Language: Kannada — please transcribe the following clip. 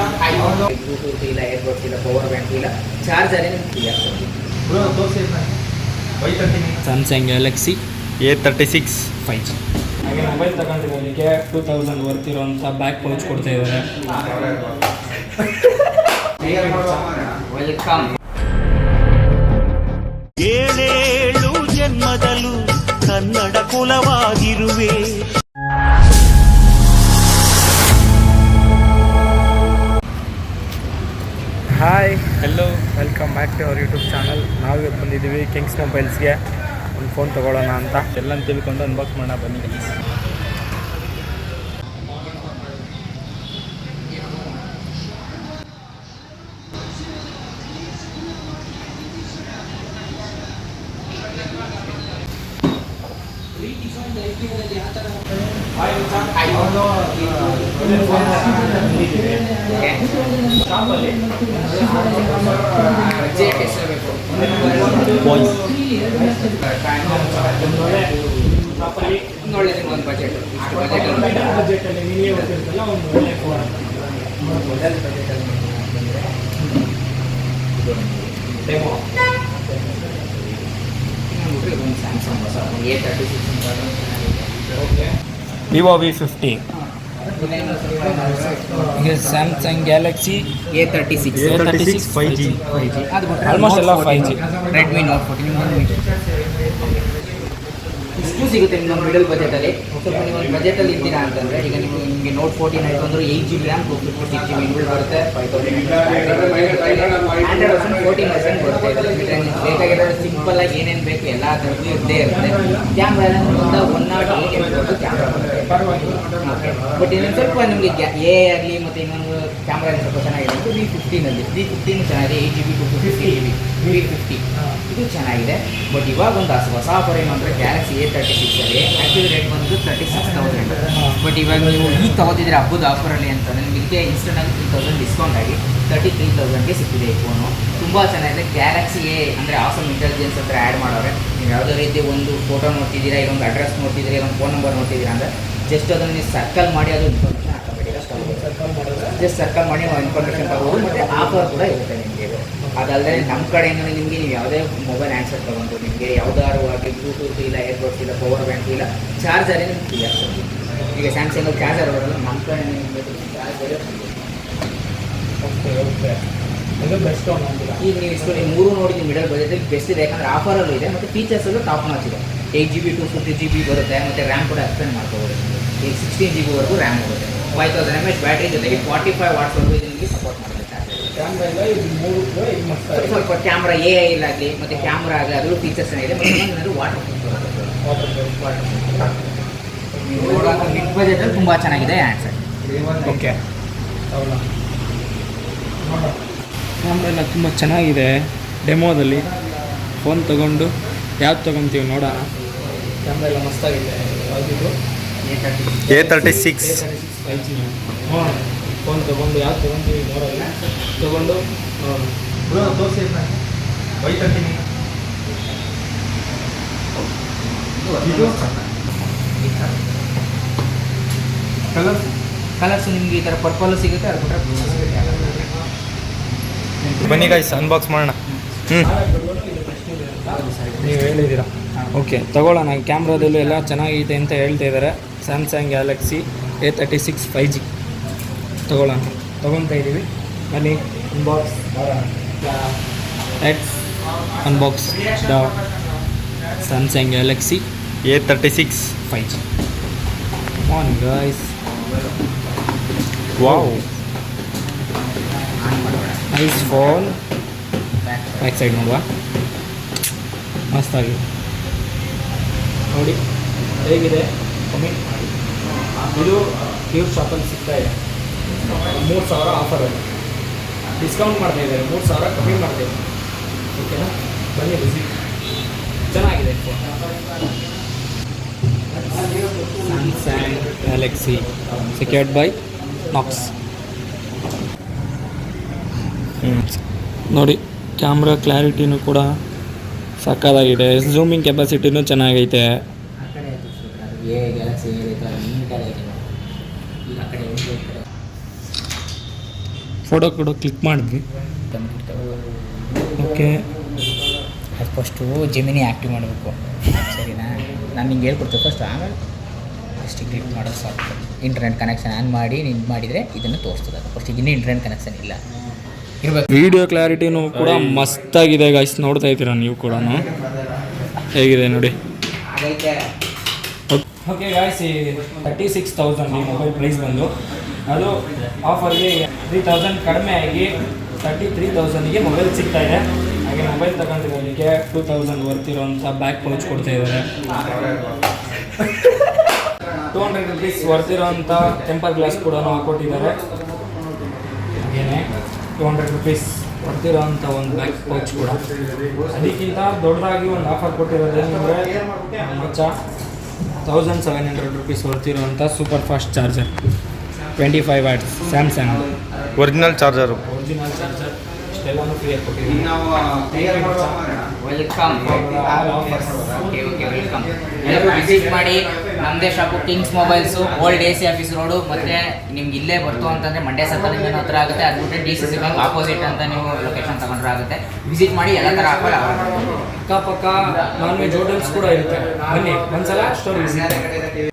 ಬ್ಲೂಟೂತ್ ಇಲ್ಲ, ಏರ್ಬಡ್ಸ್ ಇಲ್ಲ, ಪವರ್ ಬ್ಯಾಂಕ್ ಇಲ್ಲ, ಚಾರ್ಜರ್ ಫ್ರೀ ಆಗ್ತದೆ. Samsung Galaxy A36 5G. ಹಾಗೆ ಮೊಬೈಲ್ ತಗೊಂಡಿರೋದಕ್ಕೆ 2000 ವರ್ತ್ ಇರೋಂಥ ಬ್ಯಾಕ್ ಪೌಚ್ ಕೊಡ್ತಾ ಇದ್ದಾರೆ. ವೆಲ್ಕಮ್. ಏಳೇಳು ಜನ್ಮದಲ್ಲೂ ಕನ್ನಡ ಕುಲವಾಗಿರುವೆ. Hi, hello, welcome back to our YouTube channel. ನಾವು ಇವತ್ತು ಬಂದಿದ್ದೀವಿ ಕಿಂಗ್ಸ್ ಮೊಬೈಲ್ಸ್ಗೆ ಒಂದು ಫೋನ್ ತೊಗೊಳ್ಳೋಣ ಅಂತ ಎಲ್ಲ ತಿಳ್ಕೊಂಡು ಅನ್ಬಾಕ್ಸ್ ಮಾಡೋಣ ಬನ್ನಿ. ಒಳ್ಳೆಯದು ಒಂದು ಬಜೆಟ್ ಸ್ಯಾಮ್ಸಂಗ್ ಹೊಸ A36 ವಿವೋ V50. ಈಗ ಸ್ಯಾಮ್ಸಂಗ್ ಗ್ಯಾಲಕ್ಸಿ A36 5G. ಅದು ಆಲ್ಮೋಸ್ಟ್ ಎಲ್ಲ 5G. ರೆಡ್ಮಿ ನೋಟ್ 14 ಇಷ್ಟು ಸಿಗುತ್ತೆ ನಿಮ್ಮೊಂದು ಮಿಡಲ್ ಬಜೆಟಲ್ಲಿ. ಸ್ವಲ್ಪ ನೀವು ಒಂದು ಬಜೆಟಲ್ಲಿ ಇದ್ದೀರಾ ಅಂತಂದರೆ, ಈಗ ನಿಮಗೆ ನೋಟ್ 14 ಆಯಿತು ಅಂದರೆ 8GB ರ್ಯಾಮ್, 256 GB ಇಂಟರ್ನಲ್ ಬರುತ್ತೆ, 5000 ಆಂಡ್ರಾಯ್ಡ್ ವರ್ಷನ್ 14% ಬರುತ್ತೆ. ಇದರಲ್ಲಿ ಬೇಕಾಗಿರೋದು ಸಿಂಪಲ್ಲಾಗಿ ಏನೇನು ಬೇಕು ಎಲ್ಲ ಥರದ್ದು ಇದ್ದೇ ಇರುತ್ತೆ. ಕ್ಯಾಮ್ರಾ ಎಲ್ಲ ಒಂದು 108 MP ಕ್ಯಾಮ್ರಾ ಬರುತ್ತೆ. ಬಟ್ ಇನ್ನೊಂದು ಸ್ವಲ್ಪ ನಿಮಗೆ ಎ ಆಗಲಿ ಮತ್ತು ಇನ್ನೊಂದು ಕ್ಯಾಮ್ರಾ ಸ್ವಲ್ಪ ಚೆನ್ನಾಗಿದೆ ಅಂತ V15 ಚೆನ್ನಾಗಿದೆ. 8GB 256 GB V50 ಇದು ಚೆನ್ನಾಗಿದೆ. ಬಟ್ ಇವಾಗ ಒಂದು ಹೊಸ ಆಫರ್ ಏನು ಅಂದರೆ ಗ್ಯಾಲಕ್ಸಿ A36 ಅಲ್ಲಿ ಆ್ಯಕ್ಚುಲಿ ರೇಟ್ ಬಂದು 36,000. ಬಟ್ ಇವಾಗ ನೀವು ಈಗ ತೊಗೋತಿದ್ರೆ ಹಬ್ಬದ ಆಫರಲ್ಲಿ ಅಂತಂದರೆ ನಿಮಗೆ ಇನ್ಸ್ಟೆಂಟಾಗಿ 3,000 ಡಿಸ್ಕೌಂಟ್ ಆಗಿ 33,000ಗೆ ಸಿಕ್ಕಿದೆ ಈ ಫೋನು. ತುಂಬ ಚೆನ್ನಾಗಿದೆ. ಗ್ಯಾಲಕ್ಸಿ ಎ ಅಂದರೆ ಆಸಮ್ ಇಂಟೆಲಿಜೆನ್ಸ್ ಹತ್ರ ಆ್ಯಡ್ ಮಾಡೋರೆ. ನೀವು ಯಾವುದೇ ರೀತಿ ಒಂದು ಫೋಟೋ ನೋಡ್ತಿದ್ದೀರಾ, ಇಲ್ಲ ಒಂದು ಅಡ್ರೆಸ್ ನೋಡ್ತಿದ್ದೀರಾ, ಇಲ್ಲ ಒಂದು ಫೋನ್ ನಂಬರ್ ನೋಡ್ತಿದ್ದೀರಾ ಅಂದರೆ ಜಸ್ಟ್ ಅದನ್ನು ನೀವು ಸರ್ಕಲ್ ಮಾಡಿ ಅದು ಇನ್ಫಾರ್ಮೇಷನ್ ಹಾಕಬೇಡಿ. ಜಸ್ಟ್ ಸರ್ಕಲ್ ಮಾಡಿ ನಾವು ಇನ್ಫಾರ್ಮೇಷನ್ ತಗೋಬೋದು. ಮತ್ತು ಆಫರ್ ಕೂಡ ಇರುತ್ತೆ ನಿಮಗೆ. ಅದಲ್ಲದೆ ನಮ್ಮ ಕಡೆಯಿಂದ ನಿಮಗೆ ನೀವು ಯಾವುದೇ ಮೊಬೈಲ್ ಆನ್ಸರ್ ತೊಗೊಂಡು ನಿಮಗೆ ಯಾವುದಾದ್ರು ಆಗಿ ಬ್ಲೂಟೂತ್ ಇಲ್ಲ, ಏರ್ಬಡ್ಸ್ ಇಲ್ಲ, ಪವರ್ ಬ್ಯಾಂಕ್ ಇಲ್ಲ, ಚಾರ್ಜರ್ ಫ್ರೀ ಆಗ್ತದೆ. ಈಗ ಸ್ಯಾಮ್ಸಂಗಲ್ಲಿ ಚಾರ್ಜರ್ ಬರೋದು, ನಮ್ಮ ಕಡೆ ನಿಮಗೆ ಚಾರ್ಜರ್ ಈಗ ನೀವು ಇಷ್ಟು ನೀವು ಮೂರು ನೋಡಿದ್ದೀವಿ ಮಿಡಲ್ ಬಜೆಟಲ್ಲಿ ಬೆಸ್ಟ್ ಇದೆ. ಯಾಕಂದರೆ ಆಫರಲ್ಲೂ ಇದೆ ಮತ್ತು ಫೀಚರ್ಸಲ್ಲೂ ಟಾಪ್ ನಾಚ್ ಇದೆ. 8GB 250 GB ಬರುತ್ತೆ ಮತ್ತು ರ್ಯಾಮ್ ಕೂಡ ಎಕ್ಸ್ಟೆಂಡ್ ಮಾಡ್ಕೋಬೋದು. ಈಗ 16 GB ವರೆಗೂ ರ್ಯಾಮ್ ಬರುತ್ತೆ. 5000 mAh ಬ್ಯಾಟ್ರಿ ಜೊತೆಗೆ 45 ವಾಟ್ಸ್ವರೆಗೂ ಇದು ನಿಮಗೆ ಸಪೋರ್ಟ್ ಮಾಡುತ್ತೆ. ಸ್ವಲ್ಪ ಕ್ಯಾಮ್ರಾ ಇಲ್ಲ ಆಗಲಿ ಮತ್ತು ಕ್ಯಾಮ್ರಾ ಆಗಲಿ ಅದರಲ್ಲೂ ಫೀಚರ್ಸ್ ಏನಿದೆ. ಮತ್ತು ಇನ್ನೊಂದು ವಾಟರ್ ಪ್ರೂಫ್ ನೀವು ನೋಡುವಾಗ ಮಿಡ್ ಬಜೆಟಲ್ಲಿ ತುಂಬ ಚೆನ್ನಾಗಿದೆ ಆನ್ಸರ್. ಓಕೆ, ಕ್ಯಾಮ್ರಾ ಎಲ್ಲ ತುಂಬ ಚೆನ್ನಾಗಿದೆ. ಡೆಮೋದಲ್ಲಿ ಫೋನ್ ತೊಗೊಂಡು ಯಾವ್ದು ತೊಗೊತೀವಿ ನೋಡೋಣ. ಕ್ಯಾಮ್ರಾ ಎಲ್ಲ ಮಸ್ತಾಗಿದೆ. ಯಾವುದಿದು A36 5G. ನೋಡೋಣ ಫೋನ್ ತೊಗೊಂಡು ಯಾವ್ದು ತೊಗೊತೀವಿ ನೋಡೋಲ್ಲ. ತೊಗೊಂಡು ನೋಡೋಣ. ಕಲರ್ಸ್ ನಿಮಗೆ ಈ ಥರ ಪರ್ಪಲ್ಲು ಸಿಗುತ್ತೆ, ಅದು ಬಿಟ್ಟರೆ ಬ್ಲೂ ಸಿಗುತ್ತೆ. ಬನ್ನಿ ಗೈಸ್, ಅನ್ಬಾಕ್ಸ್ ಮಾಡೋಣ. ನೀವು ಹೇಳಿದ್ದೀರಾ. ಓಕೆ, ತೊಗೊಳ್ಳೋಣ. ಕ್ಯಾಮ್ರಾದಲ್ಲೂ ಎಲ್ಲ ಚೆನ್ನಾಗಿದೆ ಅಂತ ಹೇಳ್ತಾ ಇದ್ದಾರೆ. ಸ್ಯಾಮ್ಸಂಗ್ ಗ್ಯಾಲಕ್ಸಿ A36 5G ತೊಗೊತಾ ಇದ್ದೀವಿ. ಬನ್ನಿ ಅನ್ಬಾಕ್ಸ್ ಮಾಡೋಣ. Let's unbox the Samsung Galaxy A36 5G. Come on guys. Wow, nice phone. Back side ನೋಡುವ, ಮಸ್ತಾಗಿ ನೋಡಿ ಹೇಗಿದೆ ಕಮೆಂಟ್ ಮಾಡಿ. ಇದು ಪ್ಯೂರ್ ಶಾಪಲ್ಲಿ ಸಿಗ್ತಾ ಇದೆ. 3,000 ಆಫರಲ್ಲಿ ಡಿಸ್ಕೌಂಟ್ ಮಾಡ್ತಾ ಇದ್ದಾರೆ. 3,000 ಕಮ್ಮಿ ಮಾಡ್ತಾ ಇದ್ದಾರೆ. ಓಕೆನಾ, ಬನ್ನಿ ವಿಸಿಟ್. ಚೆನ್ನಾಗಿದೆ phone. Samsung Galaxy secured by Knox. ನೋಡಿ ಕ್ಯಾಮ್ರಾ ಕ್ಲಾರಿಟಿನೂ ಕೂಡ ಸಕ್ಕತ್ತಾಗಿದೆ. ಝೂಮಿಂಗ್ ಕೆಪಾಸಿಟಿನೂ ಚೆನ್ನಾಗೈತೆ. ಫೋಟೋ ಕೂಡ ಕ್ಲಿಕ್ ಮಾಡಿದ್ವಿ. ಓಕೆ, ಅದು ಫಸ್ಟು ಜೆಮಿನಿ ಆ್ಯಕ್ಟಿವ್ ಮಾಡಬೇಕು, ಸರಿನಾ? ನಾನು ನಿಂಗೆ ಹೇಳ್ಕೊಡ್ತೀನಿ ಫಸ್ಟ್, ಆಮೇಲೆ ಫಸ್ಟ್ ಕ್ಲಿಕ್ ಮಾಡೋದು ಸಾಕು. ಇಂಟರ್ನೆಟ್ ಕನೆಕ್ಷನ್ ಆನ್ ಮಾಡಿ ನೀನು ಮಾಡಿದರೆ ಇದನ್ನು ತೋರಿಸ್ತದೆ. ಅದು ಫಸ್ಟ್ ಇನ್ನೂ ಇಂಟರ್ನೆಟ್ ಕನೆಕ್ಷನ್ ಇಲ್ಲ ಇರಬೇಕು. ವಿಡಿಯೋ ಕ್ಲಾರಿಟಿನೂ ಕೂಡ ಮಸ್ತಾಗಿದೆ ಗೈಸ್, ನೋಡ್ತಾ ಇದ್ದೀರಾ ನೀವು ಕೂಡ ಹೇಗಿದೆ ನೋಡಿ. ಆಗೈತೆ. ಓಕೆ ಗಾಯ್ಸ್, ಈ 36,000 ಈ ಮೊಬೈಲ್ ಪ್ರೈಸ್ ಬಂದು, ಅದು ಆಫರ್ಗೆ 3,000 ಕಡಿಮೆ ಆಗಿ 33,000ಗೆ ಮೊಬೈಲ್ ಸಿಗ್ತಾ ಇದೆ. ಹಾಗೆ ಮೊಬೈಲ್ ತಗೊಂಡಿರೋದಕ್ಕೆ 2,000 ವರ್ತಿರೋಂಥ ಬ್ಯಾಕ್ ಪೌಚ್ ಕೊಡ್ತಾ ಇದ್ದಾರೆ. 200 ರುಪೀಸ್ ವರ್ತಿರೋಂಥ ಟೆಂಪರ್ ಗ್ಲಾಸ್ ಕೂಡ ಹಾಕ್ಕೊಟ್ಟಿದ್ದಾರೆ. ಹಾಗೇನೆ 200 ರುಪೀಸ್ ಕೊಡ್ತಿರೋಂಥ ಒಂದು ಬ್ಯಾಕ್ ಪೌಚ್ ಕೂಡ. ಅದಕ್ಕಿಂತ ದೊಡ್ಡದಾಗಿ ಒಂದು ಆಫರ್ ಕೊಟ್ಟಿರೋದೇನೆಂದರೆ ಮಚ್ಚ 1,700 ರುಪೀಸ್ ಹೊರ್ತಿರುವಂಥ super fast charger 25 watts Samsung original charger. Original charger ಇಷ್ಟೆಲ್ಲನೂ ಫ್ರೀಯಾಗಿ ಕೊಟ್ಟಿದ್ದೀವಿ. ವೆಲ್ಕಮ್. Okay welcome. ಎಲ್ಲರೂ ವಿಸಿಟ್ ಮಾಡಿ ನಮ್ಮದೇ shop Kings mobiles, old AC office road. ಮತ್ತು ನಿಮ್ಗೆ ಇಲ್ಲೇ ಬರ್ತು ಅಂತಂದರೆ ಮಂಡ್ಯ ಸರ್ಕಲಿಂದ ಹತ್ರ ಆಗುತ್ತೆ. ಅದು ಬಿಟ್ಟರೆ DCC ಬ್ಯಾಂಕ್ ಆಪೋಸಿಟ್ ಅಂತ ನೀವು ಲೊಕೇಶನ್ ತಗೊಂಡ್ರೆ ಆಗುತ್ತೆ. ವಿಸಿಟ್ ಮಾಡಿ, ಎಲ್ಲ ಥರ ಆಫರ್ ಅಕ್ಕಪಕ್ಕ ನಾನ್ ವೆಜ್ ಹೋಟೆಲ್ಸ್ ಕೂಡ ಇರುತ್ತೆ. ಬನ್ನಿ ಒಂದ್ಸಲ ಸ್ಟೋರ್ ವಿಸಿಟ್.